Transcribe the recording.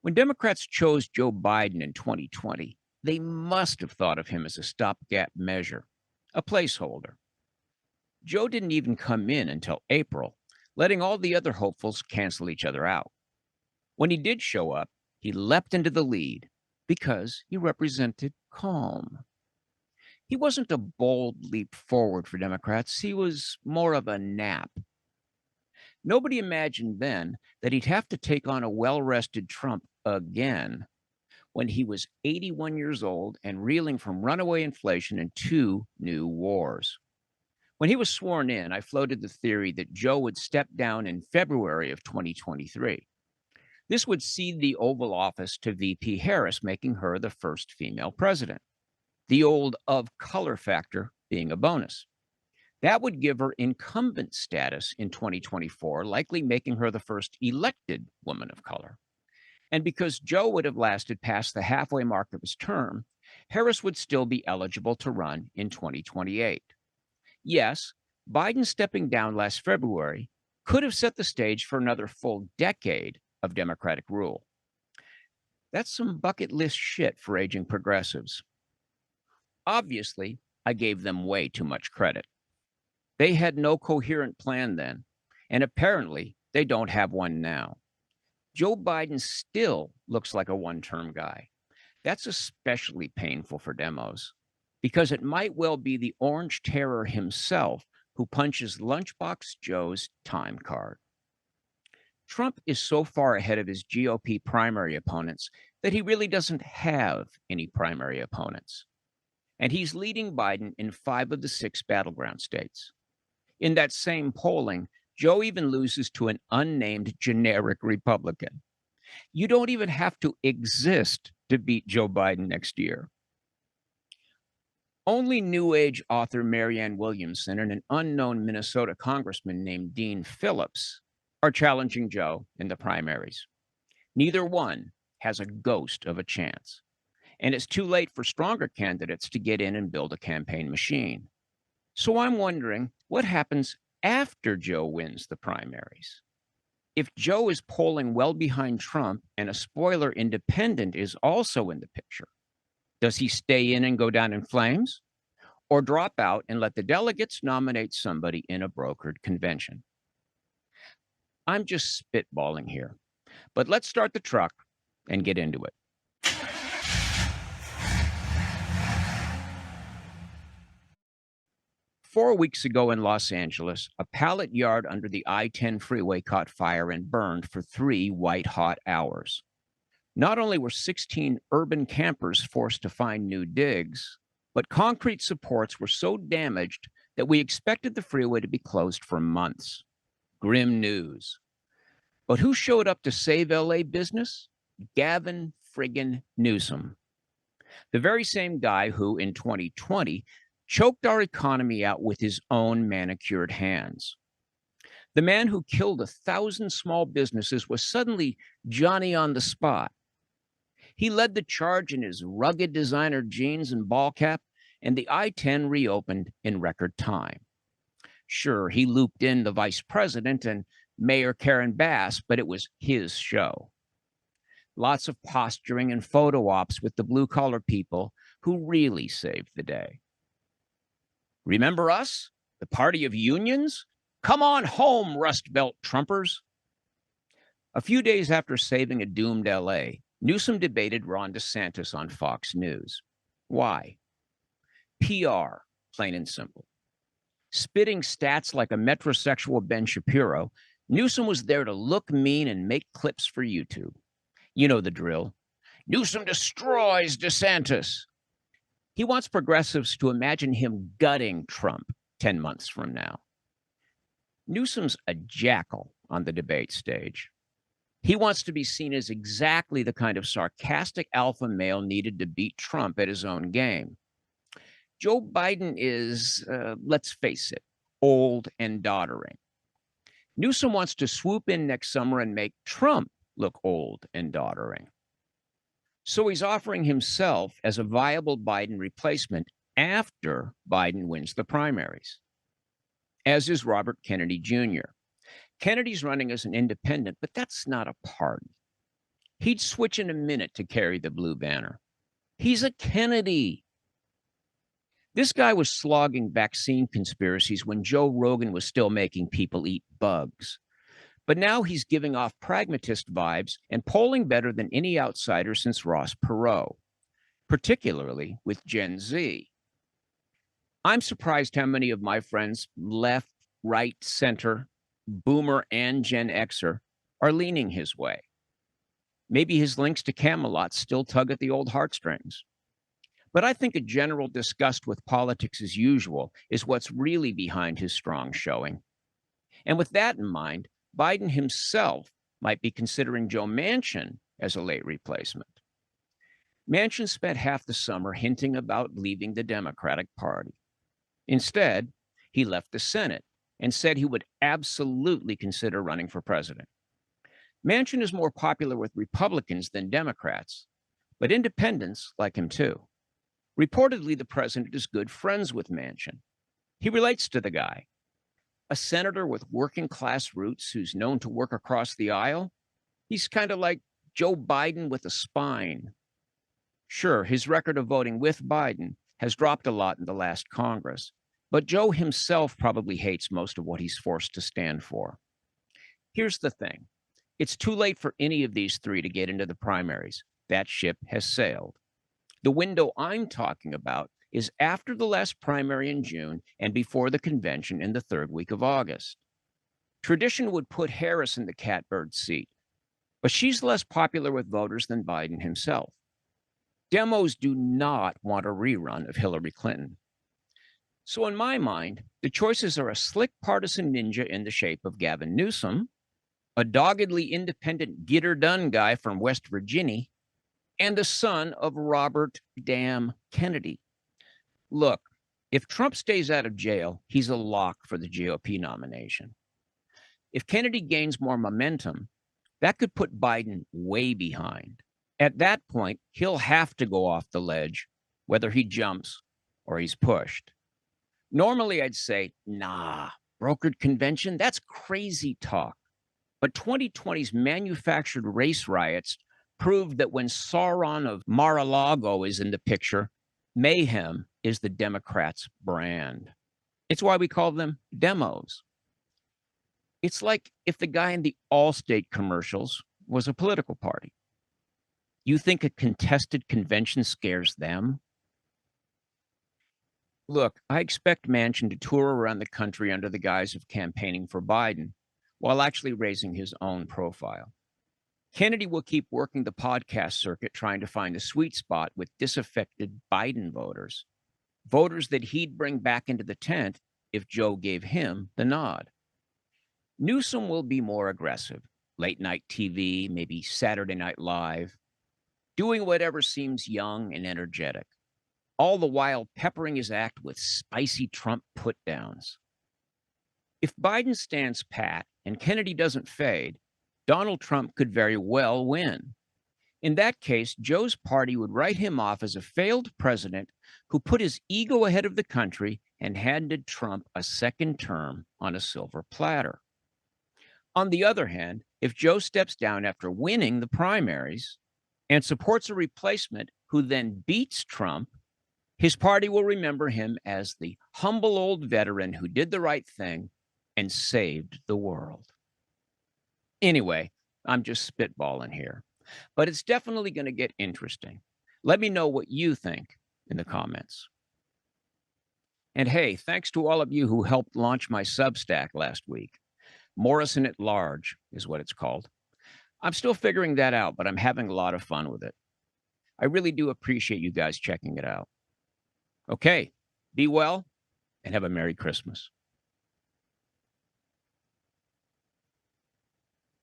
When Democrats chose Joe Biden in 2020, they must have thought of him as a stopgap measure, a placeholder. Joe didn't even come in until April, letting all the other hopefuls cancel each other out. When he did show up, he leapt into the lead because he represented calm. He wasn't a bold leap forward for Democrats, he was more of a nap. Nobody imagined then that he'd have to take on a well rested Trump again when he was 81 years old and reeling from runaway inflation and two new wars. When he was sworn in, I floated the theory that Joe would step down in February of 2023. This would cede the Oval Office to VP Harris, making her the first female president, the old of color factor being a bonus. That would give her incumbent status in 2024, likely making her the first elected woman of color. And because Joe would have lasted past the halfway mark of his term, Harris would still be eligible to run in 2028. Yes, Biden stepping down last February could have set the stage for another full decade of Democratic rule. That's some bucket list shit for aging progressives. Obviously, I gave them way too much credit. They had no coherent plan then, and apparently they don't have one now. Joe Biden still looks like a one-term guy. That's especially painful for demos because it might well be the Orange Terror himself who punches Lunchbox Joe's time card. Trump is so far ahead of his GOP primary opponents that he really doesn't have any primary opponents. And he's leading Biden in 5 of the 6 battleground states. In that same polling, Joe even loses to an unnamed generic Republican. You don't even have to exist to beat Joe Biden next year. Only New Age author Marianne Williamson and an unknown Minnesota congressman named Dean Phillips are challenging Joe in the primaries. Neither one has a ghost of a chance. And it's too late for stronger candidates to get in and build a campaign machine. So I'm wondering what happens after Joe wins the primaries. If Joe is polling well behind Trump and a spoiler independent is also in the picture, does he stay in and go down in flames or drop out and let the delegates nominate somebody in a brokered convention? I'm just spitballing here, but let's start the truck and get into it. Four weeks ago in Los Angeles, a pallet yard under the I-10 freeway caught fire and burned for 3 white-hot hours. Not only were 16 urban campers forced to find new digs, but concrete supports were so damaged that we expected the freeway to be closed for months. Grim news. But who showed up to save LA business? Gavin friggin' Newsom. The very same guy who, in 2020, choked our economy out with his own manicured hands. The man who killed 1,000 small businesses was suddenly Johnny on the spot. He led the charge in his rugged designer jeans and ball cap, and the I-10 reopened in record time. Sure, he looped in the vice president and Mayor Karen Bass, but it was his show. Lots of posturing and photo ops with the blue-collar people who really saved the day. Remember us? The party of unions? Come on home, Rust Belt Trumpers. A few days after saving a doomed LA, Newsom debated Ron DeSantis on Fox News. Why? PR, plain and simple. Spitting stats like a metrosexual Ben Shapiro, Newsom was there to look mean and make clips for YouTube. You know the drill. Newsom destroys DeSantis. He wants progressives to imagine him gutting Trump 10 months from now. Newsom's a jackal on the debate stage. He wants to be seen as exactly the kind of sarcastic alpha male needed to beat Trump at his own game. Joe Biden is, let's face it, old and doddering. Newsom wants to swoop in next summer and make Trump look old and doddering. So he's offering himself as a viable Biden replacement after Biden wins the primaries, as is Robert Kennedy Jr. Kennedy's running as an independent, but that's not a party. He'd switch in a minute to carry the blue banner. He's a Kennedy. This guy was slogging vaccine conspiracies when Joe Rogan was still making people eat bugs. But now he's giving off pragmatist vibes and polling better than any outsider since Ross Perot, particularly with Gen Z. I'm surprised how many of my friends, left, right, center, boomer, and Gen Xer, are leaning his way. Maybe his links to Camelot still tug at the old heartstrings. But I think a general disgust with politics as usual is what's really behind his strong showing. And with that in mind, Biden himself might be considering Joe Manchin as a late replacement. Manchin spent half the summer hinting about leaving the Democratic Party. Instead, he left the Senate and said he would absolutely consider running for president. Manchin is more popular with Republicans than Democrats, but independents like him too. Reportedly, the president is good friends with Manchin. He relates to the guy. A senator with working class roots who's known to work across the aisle. He's kind of like Joe Biden with a spine. Sure, his record of voting with Biden has dropped a lot in the last Congress, but Joe himself probably hates most of what he's forced to stand for. Here's the thing. It's too late for any of these three to get into the primaries. That ship has sailed. The window I'm talking about is after the last primary in June and before the convention in the third week of August. Tradition would put Harris in the catbird seat, but she's less popular with voters than Biden himself. Demos do not want a rerun of Hillary Clinton. So in my mind, the choices are a slick partisan ninja in the shape of Gavin Newsom, a doggedly independent get-her-done guy from West Virginia, and the son of Robert Damn Kennedy. Look, if Trump stays out of jail, he's a lock for the GOP nomination. If Kennedy gains more momentum, that could put Biden way behind. At that point, he'll have to go off the ledge, whether he jumps or he's pushed. Normally, I'd say, nah, brokered convention, that's crazy talk. But 2020's manufactured race riots proved that when Sauron of Mar-a-Lago is in the picture, mayhem is the Democrats' brand. It's why we call them demos. It's like if the guy in the Allstate commercials was a political party. You think a contested convention scares them? Look, I expect Manchin to tour around the country under the guise of campaigning for Biden, while actually raising his own profile. Kennedy will keep working the podcast circuit trying to find a sweet spot with disaffected Biden voters, voters that he'd bring back into the tent if Joe gave him the nod. Newsom will be more aggressive, late night TV, maybe Saturday Night Live, doing whatever seems young and energetic, all the while peppering his act with spicy Trump put-downs. If Biden stands pat and Kennedy doesn't fade, Donald Trump could very well win. In that case, Joe's party would write him off as a failed president who put his ego ahead of the country and handed Trump a second term on a silver platter. On the other hand, if Joe steps down after winning the primaries and supports a replacement who then beats Trump, his party will remember him as the humble old veteran who did the right thing and saved the world. Anyway, I'm just spitballing here, but it's definitely going to get interesting. Let me know what you think in the comments. And hey, thanks to all of you who helped launch my Substack last week. Morrison at Large is what it's called. I'm still figuring that out, but I'm having a lot of fun with it. I really do appreciate you guys checking it out. Okay, be well and have a Merry Christmas.